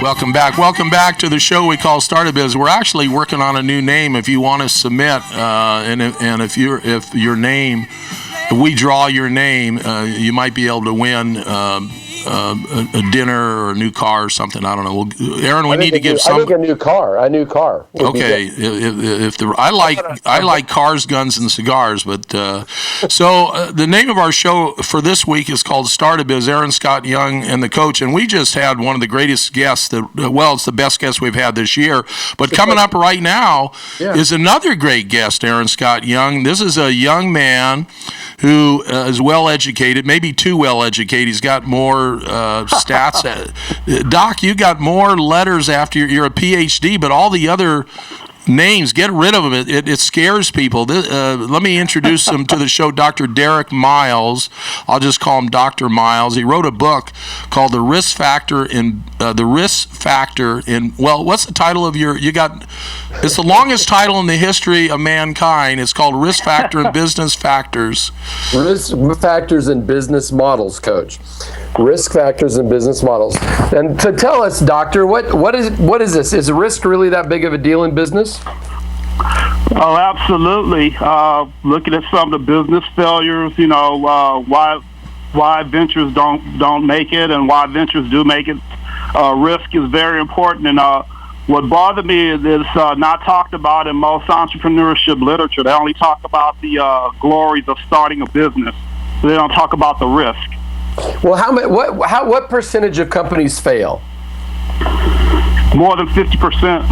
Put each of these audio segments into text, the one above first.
Welcome back. Welcome back to the show we call Startup Biz. We're actually working on a new name. If you want to submit, and if your name, if we draw your name, you might be able to win a dinner or a new car or something. I don't know. Aaron, we need to give some. I think a new car. Okay. I like cars, guns, and cigars. But the name of our show for this week is called Startup Biz. Aaron Scott Young and the coach, and we just had one of the greatest guests. It's the best guest we've had this year. But coming up right now is another great guest, Aaron Scott Young. This is a young man who is well educated, maybe too well educated. He's got more stats. Doc, you got more letters after you're a PhD, but all the other names, get rid of them. It scares people. Let me introduce him to the show, Dr. Derek Miles. I'll just call him Dr. Miles. He wrote a book called The Risk Factor in what's the title of it's the longest title in the history of mankind. It's called Risk Factor in Business Factors. Risk Factors in Business Models, Coach. Risk Factors in Business Models. And to tell us, Doctor, what is this? Is risk really that big of a deal in business? Oh, absolutely. Looking at some of the business failures, why ventures don't make it and why ventures do make it. Risk is very important, and what bothered me is it's not talked about in most entrepreneurship literature. They only talk about the glories of starting a business. They don't talk about the risk. Well, what percentage of companies fail? More than 50%,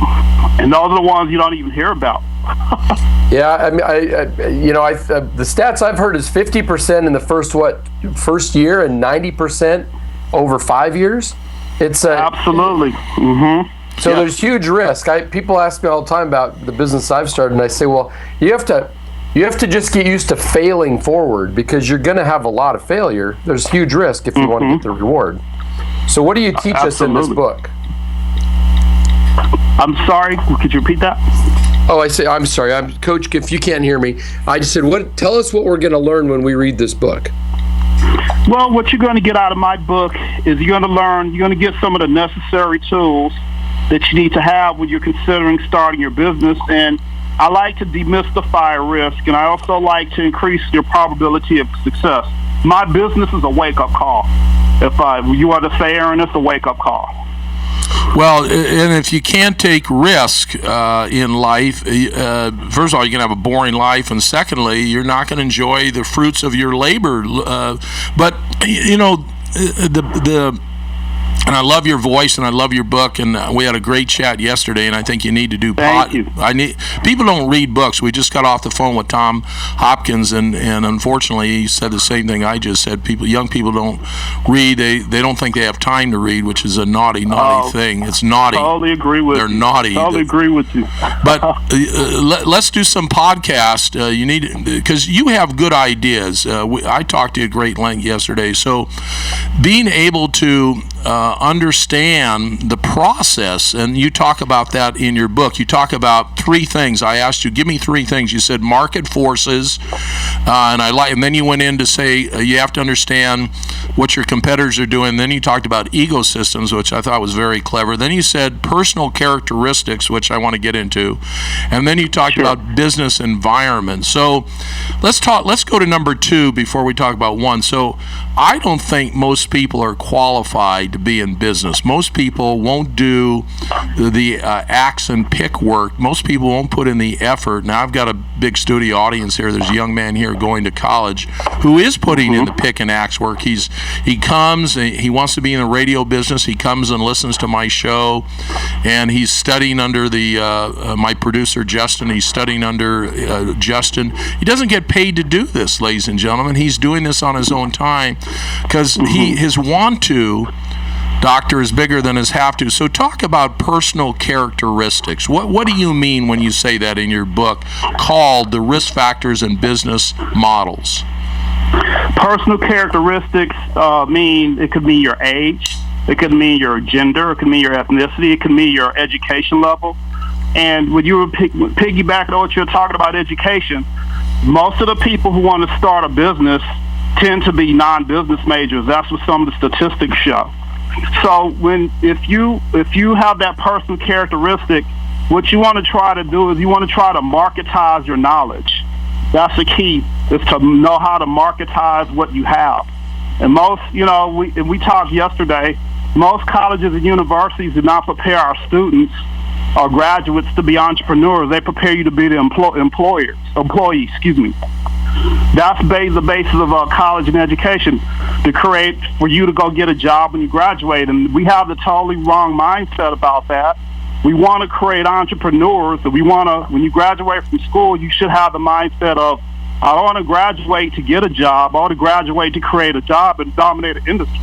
and those are the ones you don't even hear about. Yeah, I mean, the stats I've heard is 50% in the first year, and 90% over 5 years. It's absolutely. Mm-hmm. So there's huge risk. People ask me all the time about the business I've started, and I say, well, you have to just get used to failing forward, because you're going to have a lot of failure. There's huge risk if you want to get the reward. So what do you teach us in this book? I'm sorry, could you repeat that? Oh, I'm sorry. Coach, if you can't hear me, I just said, tell us what we're going to learn when we read this book. Well, what you're going to get out of my book is you're going to get some of the necessary tools that you need to have when you're considering starting your business. And I like to demystify risk, and I also like to increase your probability of success. My business is a wake-up call. If you want to say, Aaron, it's a wake-up call. Well, and if you can't take risk in life, first of all, you're going to have a boring life, and secondly, you're not going to enjoy the fruits of your labor. But and I love your voice, and I love your book, and we had a great chat yesterday, and I think you need to do people don't read books. We just got off the phone with Tom Hopkins, and unfortunately he said the same thing I just said. Young people don't read. They don't think they have time to read, which is a naughty thing. It's naughty. Totally agree with you. They're naughty. Totally agree with you. But let's do some podcast. You need, because you have good ideas. I talked to you at great length yesterday. So being able to understand the process, and you talk about that in your book. You talk about 3 things. I asked you, give me 3 things. You said market forces, and then you went in to say you have to understand what your competitors are doing. Then you talked about ecosystems, which I thought was very clever. Then you said personal characteristics, which I want to get into, and then you talked about business environment. So let's go to number 2 before we talk about 1. So I don't think most people are qualified to be in business. Most people won't do the axe and pick work. Most people won't put in the effort. Now, I've got a big studio audience here. There's a young man here going to college who is putting in the pick and axe work. He comes, he wants to be in the radio business. He comes and listens to my show, and he's studying under my producer, Justin. He's studying under Justin. He doesn't get paid to do this, ladies and gentlemen. He's doing this on his own time because his want to, Doctor, is bigger than his have to. So talk about personal characteristics. What do you mean when you say that in your book called The Risk Factors in Business Models? Personal characteristics it could mean your age, it could mean your gender, it could mean your ethnicity, it could mean your education level. And when you were piggybacking on what you're talking about education, most of the people who want to start a business tend to be non-business majors. That's what some of the statistics show. So if you have that personal characteristic, what you want to try to do is you want to try to marketize your knowledge. That's the key, is to know how to marketize what you have. And most, we talked yesterday, most colleges and universities do not prepare our students or graduates to be entrepreneurs. They prepare you to be the employee. That's the basis of college and education, to create for you to go get a job when you graduate. And we have the totally wrong mindset about that. We want to create entrepreneurs. And when you graduate from school, you should have the mindset of, I don't want to graduate to get a job. I want to graduate to create a job and dominate an industry.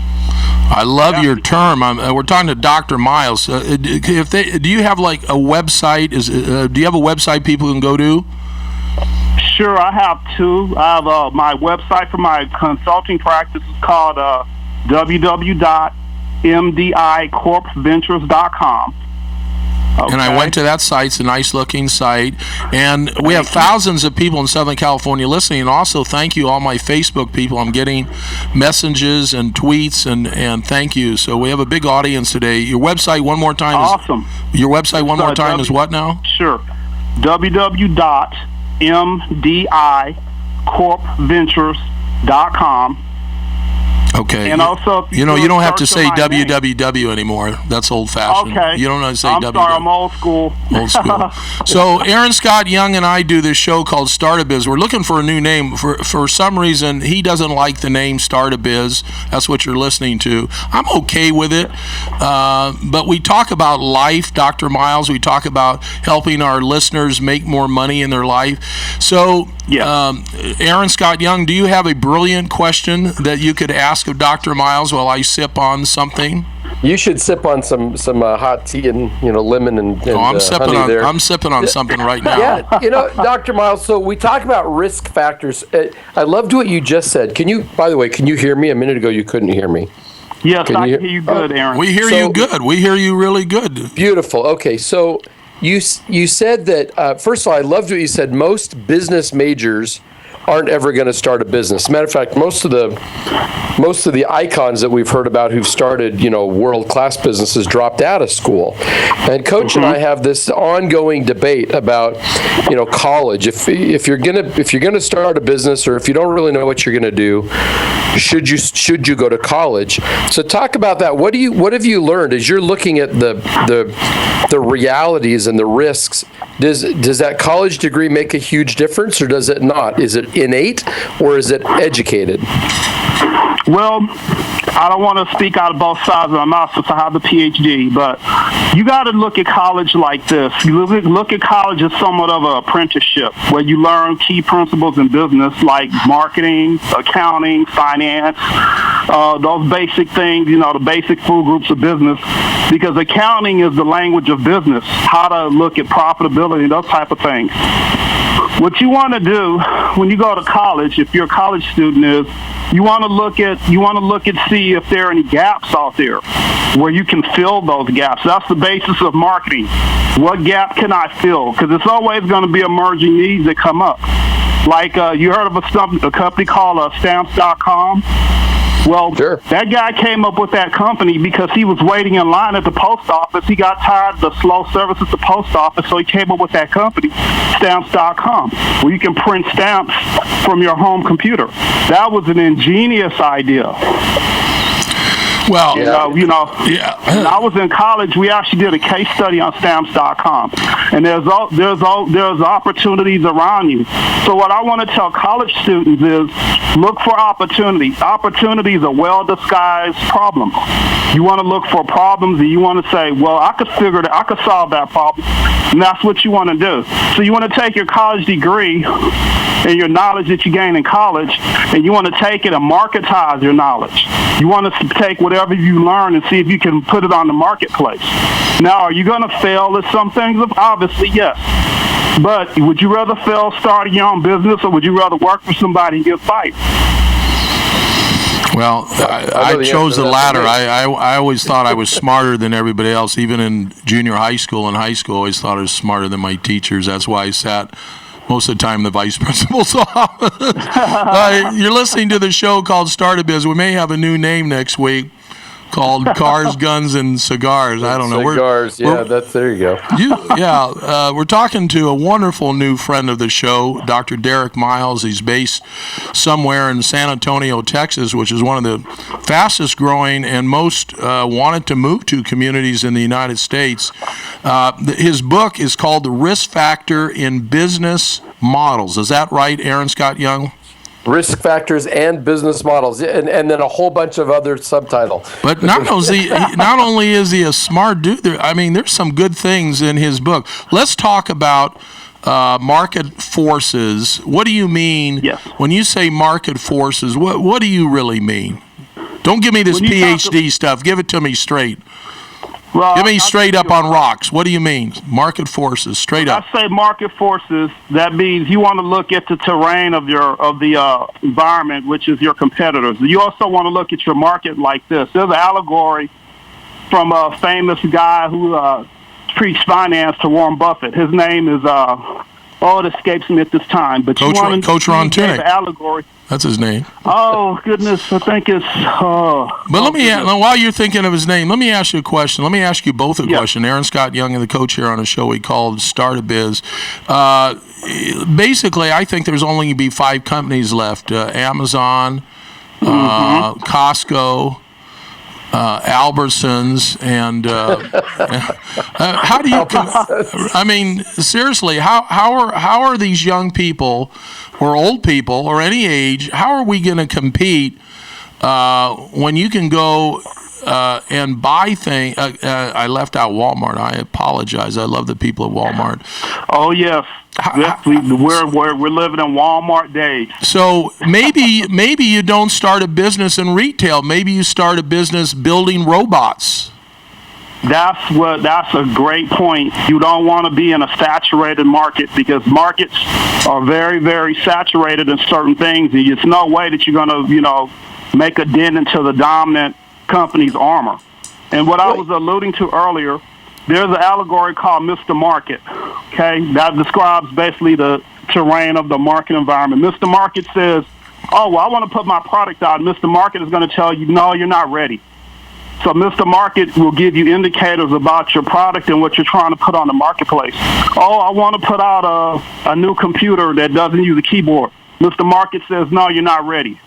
I love your term. We're talking to Dr. Miles. Do you have like a website? Do you have a website people can go to? Sure, I have two. I have my website for my consulting practice is called www.mdicorpventures.com. Okay. And I went to that site. It's a nice looking site. And we have thousands of people in Southern California listening. And also, thank you, all my Facebook people. I'm getting messages and tweets, and thank you. So we have a big audience today. Your website, one more time. Awesome. Your website, one more time, is what now? Sure. www.mdicorpventures.com. Okay. And also, you don't have to say www anymore. That's old-fashioned. Okay. You don't have to say I'm www. sorry, I'm old school. Old school. So Aaron Scott Young and I do this show called Start a Biz. We're looking for a new name. For some reason, he doesn't like the name Start a Biz. That's what you're listening to. I'm okay with it. But we talk about life, Dr. Miles. We talk about helping our listeners make more money in their life. So, Aaron Scott Young, do you have a brilliant question that you could ask of Dr. Miles while I sip on something? You should sip on some hot tea and lemon and I'm sipping honey on there. I'm sipping on something right now. Yeah, Dr. Miles. So we talk about risk factors. I loved what you just said. By the way, can you hear me? A minute ago, you couldn't hear me. Yes, I can hear you good, Aaron. We hear you good. We hear you really good. Beautiful. Okay, so you said that. First of all, I loved what you said. Most business majors aren't ever going to start a business. As a matter of fact, most of the icons that we've heard about who've started, world-class businesses dropped out of school. And Coach and I have this ongoing debate about, college. If you're gonna start a business, or if you don't really know what you're gonna do, should you go to college? So talk about that. What have you learned as you're looking at the realities and the risks? Does that college degree make a huge difference, or does it not? Is it innate, or is it educated? Well, I don't want to speak out of both sides of my mouth since I have the PhD, but you got to look at college like this. You look at college as somewhat of an apprenticeship where you learn key principles in business like marketing, accounting, finance, those basic things, the basic food groups of business, because accounting is the language of business, how to look at profitability, those type of things. What you want to do when you go to college, if you're a college student, is you want to look at see if there are any gaps out there where you can fill those gaps. That's the basis of marketing. What gap can I fill? Because it's always going to be emerging needs that come up. Like you heard of a company called Stamps.com. Well, sure. That guy came up with that company because he was waiting in line at the post office. He got tired of the slow service at the post office, so he came up with that company, Stamps.com, where you can print stamps from your home computer. That was an ingenious idea. Well, when I was in college, we actually did a case study on Stamps.com, and there's opportunities around you. So what I want to tell college students is look for opportunities. Opportunities are well-disguised problems. You want to look for problems, and you want to say, well, I could solve that problem, and that's what you want to do. So you want to take your college degree and your knowledge that you gain in college, and you want to take it and marketize your knowledge. You want to take whatever you learn and see if you can put it on the marketplace. Now, are you going to fail at some things? Obviously, yes. But would you rather fail starting your own business, or would you rather work for somebody and get fired? Well, I chose the latter. I always thought I was smarter than everybody else, even in junior high school and high school. I always thought I was smarter than my teachers. That's why I sat most of the time in the vice principal's office. You're listening to the show called Start a Biz. We may have a new name next week. called Cars, Guns, and Cigars. I don't know. Cigars, there you go. We're talking to a wonderful new friend of the show, Dr. Derek Miles. He's based somewhere in San Antonio, Texas, which is one of the fastest growing and most wanted to move to communities in the United States. His book is called The Risk Factor in Business Models. Is that right, Aaron Scott Young? Risk factors and business models, and then a whole bunch of other subtitle. But not only is he a smart dude, there's some good things in his book. Let's talk about market forces. What do you mean when you say market forces? What do you really mean? Don't give me this PhD stuff. Give it to me straight. Well, give me straight up on rocks. What do you mean? Market forces, straight up. I say market forces. That means you want to look at the terrain of the environment, which is your competitors. You also want to look at your market like this. There's an allegory from a famous guy who preached finance to Warren Buffett. His name is it escapes me at this time. But Coach Ron Tunick. Allegory. That's his name. Oh, goodness. I think it's... but while you're thinking of his name, let me ask you a question. Let me ask you both a question. Aaron Scott Young and the coach here on a show we called Start a Biz. Basically, I think there's only going to be 5 companies left. Amazon, Costco, Albertsons, and how do you? Seriously, how are these young people, or old people, or any age? How are we going to compete when you can go and buy things? I left out Walmart. I apologize. I love the people at Walmart. Oh yes. We're living in Walmart days. So maybe you don't start a business in retail. Maybe you start a business building robots. That's a great point. You don't want to be in a saturated market, because markets are very, very saturated in certain things. And there's no way that you're going to, make a dent into the dominant company's armor. And what I was alluding to earlier, there's an allegory called Mr. Market, okay? That describes basically the terrain of the market environment. Mr. Market says, I want to put my product out. Mr. Market is going to tell you, no, you're not ready. So Mr. Market will give you indicators about your product and what you're trying to put on the marketplace. I want to put out a new computer that doesn't use a keyboard. Mr. Market says, no, you're not ready.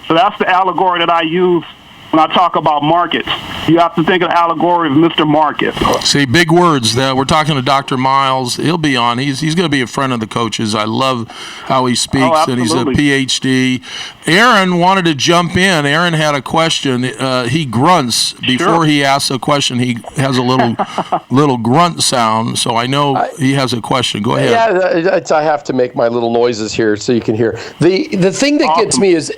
So that's the allegory that I use when I talk about markets. You have to think of the allegory of Mr. Market. See, big words. We're talking to Dr. Miles. He'll be on. He's going to be a friend of the coaches. I love how he speaks, and he's a PhD. Aaron wanted to jump in. Aaron had a question. He grunts before he asks a question. He has a little grunt sound, so I know he has a question. Go ahead. Yeah, I have to make my little noises here so you can hear. The thing that gets me is,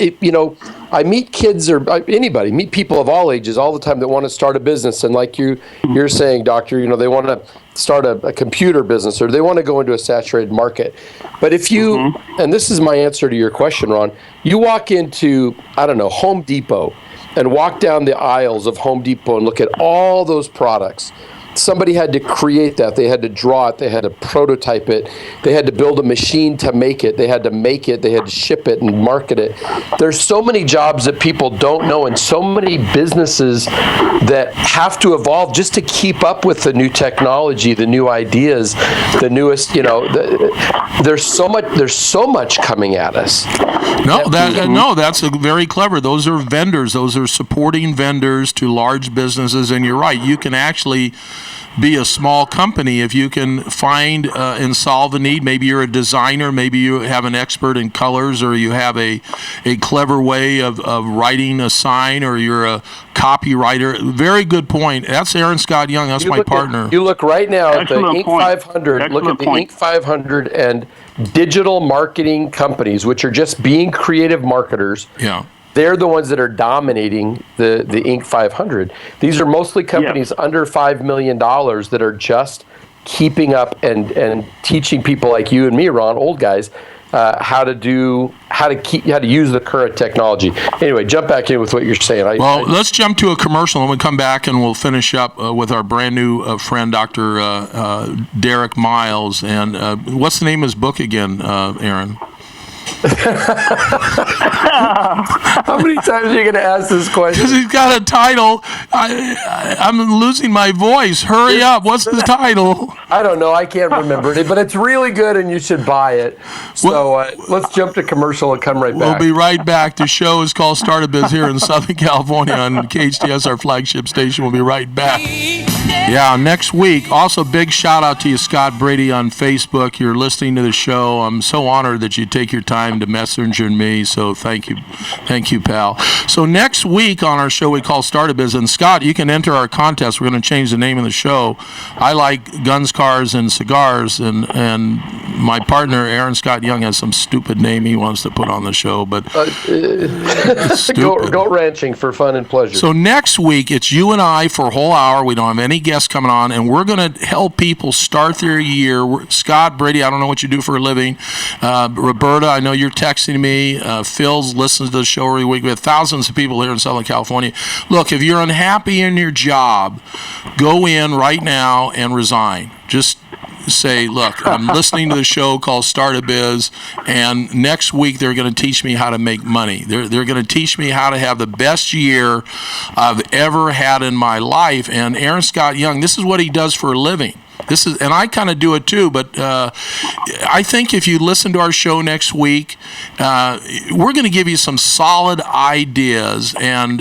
I meet kids or anybody, meet people of all ages all the time that want to start a business. And like you're saying, doctor, they want to start a computer business, or they want to go into a saturated market. But if you, and this is my answer to your question, Ron, you walk into, Home Depot, and walk down the aisles of Home Depot and look at all those products. Somebody had to create that. They had to draw it. They had to prototype it. They had to build a machine to make it. They had to make it. They had to ship it and market it. There's so many jobs that people don't know, and so many businesses that have to evolve just to keep up with the new technology, the new ideas, the newest. There's so much coming at us. That's very clever. Those are vendors. Those are supporting vendors to large businesses, and you're right. You can actually be a small company if you can find and solve a need. Maybe you're a designer, maybe you have an expert in colors, or you have a clever way of writing a sign, or you're a copywriter. Very good point. That's Aaron Scott Young. That's my partner. You look right now at the Inc. 500. Excellent look at the point. Inc. 500 and digital marketing companies, which are just being creative marketers. Yeah. They're the ones that are dominating the Inc. 500. These are mostly companies under $5 million that are just keeping up and teaching people like you and me, Ron, old guys, how to use the current technology. Anyway, jump back in with what you're saying. Let's jump to a commercial, and we'll come back and we'll finish up with our brand new friend, Dr. Derek Miles. And what's the name of his book again, Aaron? How many times are you going to ask this question? Because he's got a title. I'm losing my voice. Hurry up. What's the title? I don't know. I can't remember it, but it's really good and you should buy it. So let's jump to commercial and come right back. We'll be right back. The show is called Start a Biz here in Southern California on KHTS, our flagship station. We'll be right back. Yeah, next week. Also, big shout out to you, Scott Brady, on Facebook. You're listening to the show. I'm so honored that you take your time to messenger me. So thank you, pal. So next week on our show we call Start a Biz, and Scott, you can enter our contest. We're going to change the name of the show. I like guns, cars, and cigars, and my partner Aaron Scott Young has some stupid name he wants to put on the show, but go ranching for fun and pleasure. So next week it's you and I for a whole hour. We don't have any guests coming on, and we're going to help people start their year. Scott Brady, I don't know what you do for a living. Roberta, I know you're texting me. Phil's listens to the show every week. We have thousands of people here in Southern California. Look, if you're unhappy in your job, go in right now and resign. Just say, look, I'm listening to the show called Start a Biz, and next week they're going to teach me how to make money. They're going to teach me how to have the best year I've ever had in my life. And Aaron Scott Young, this is what he does for a living. And I kind of do it too, but I think if you listen to our show next week, we're going to give you some solid ideas, and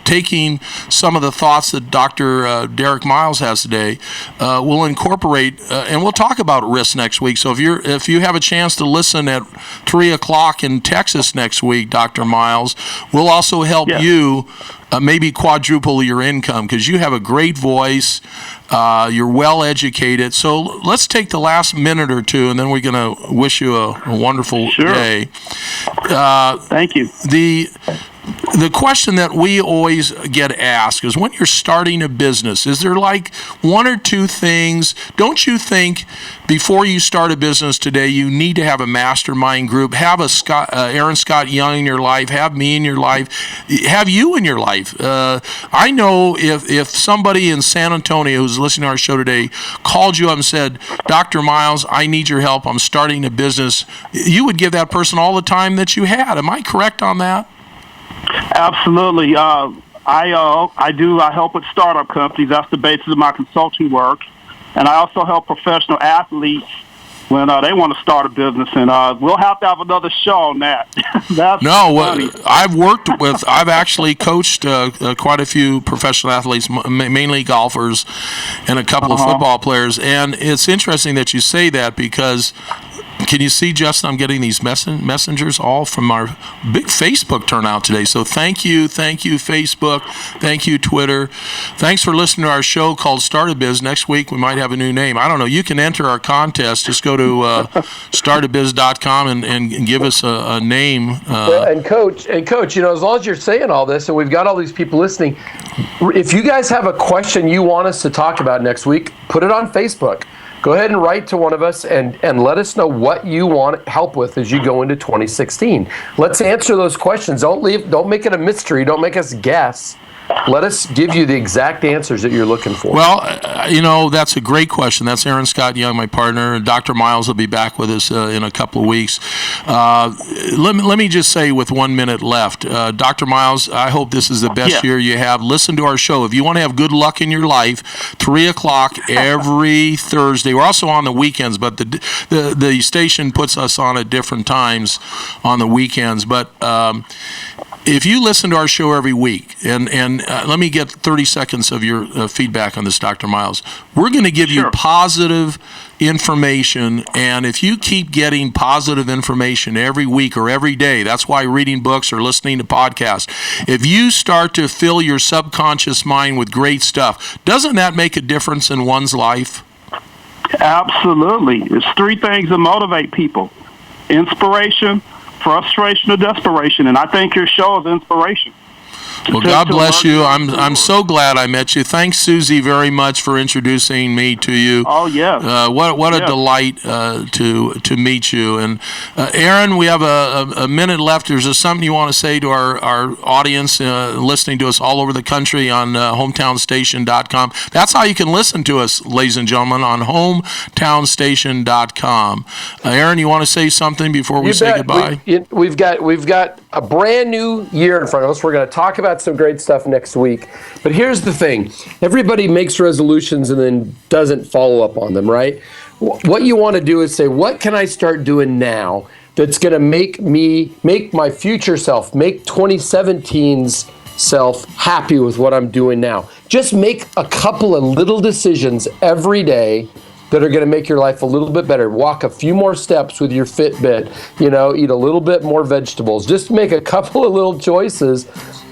taking some of the thoughts that Dr. Derek Miles has today, we'll incorporate, and we'll talk about risk next week. So if you have a chance to listen at 3 o'clock in Texas next week, Dr. Miles, we'll also help you maybe quadruple your income, because you have a great voice. You're well educated. So let's take the last minute or two, and then we're going to wish you a wonderful day. Thank you. The question that we always get asked is, when you're starting a business, is there like one or two things? Don't you think before you start a business today, you need to have a mastermind group, have a Aaron Scott Young in your life, have me in your life, have you in your life? I know if somebody in San Antonio who's listening to our show today called you up and said, Dr. Miles, I need your help, I'm starting a business, you would give that person all the time that you had. Am I correct on that? Absolutely. I do. I help with startup companies. That's the basis of my consulting work. And I also help professional athletes when they want to start a business. And we'll have to have another show on that. I've actually coached quite a few professional athletes, mainly golfers, and a couple of football players. And it's interesting that you say that, because can you see, Justin, I'm getting these messengers all from our big Facebook turnout today. So thank you, Facebook. Thank you, Twitter. Thanks for listening to our show called Start a Biz. Next week, we might have a new name. I don't know. You can enter our contest. Just go to startabiz.com and give us a name. And Coach, as long as you're saying all this, and we've got all these people listening, if you guys have a question you want us to talk about next week, put it on Facebook. Go ahead and write to one of us and let us know what you want help with as you go into 2016. Let's answer those questions. Don't make it a mystery. Don't make us guess. Let us give you the exact answers that you're looking for. Well, that's a great question. That's Aaron Scott Young, my partner. Dr. Miles will be back with us in a couple of weeks. Let me just say, with 1 minute left, Dr. Miles, I hope this is the best year you have. Listen to our show. If you want to have good luck in your life, 3 o'clock every Thursday. We're also on the weekends, but the station puts us on at different times on the weekends. But if you listen to our show every week, and let me get 30 seconds of your feedback on this, Dr. Miles. We're going to give you positive information, and if you keep getting positive information every week or every day, that's why reading books or listening to podcasts, if you start to fill your subconscious mind with great stuff, doesn't that make a difference in one's life? Absolutely. It's three things that motivate people: inspiration, frustration, or desperation. And I think your show is inspiration. Well, God bless you. I'm so glad I met you. Thanks, Susie, very much for introducing me to you. Oh, yes. What a delight to meet you. And Aaron, we have a minute left. Is there something you want to say to our audience listening to us all over the country on hometownstation.com? That's how you can listen to us, ladies and gentlemen, on hometownstation.com. Aaron, you want to say something before we say goodbye? We've got a brand new year in front of us. We're going to talk about some great stuff next week. But here's the thing. Everybody makes resolutions and then doesn't follow up on them, right? What you want to do is say, what can I start doing now that's going to make my future self, make 2017's self happy with what I'm doing now? Just make a couple of little decisions every day that are going to make your life a little bit better. Walk a few more steps with your Fitbit, eat a little bit more vegetables. Just make a couple of little choices,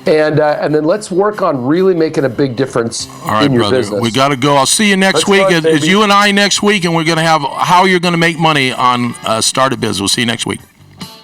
and then let's work on really making a big difference in your business. We got to go. I'll see you next week. It's you and I next week, and we're going to have how you're going to make money on Start a Biz. We'll see you next week.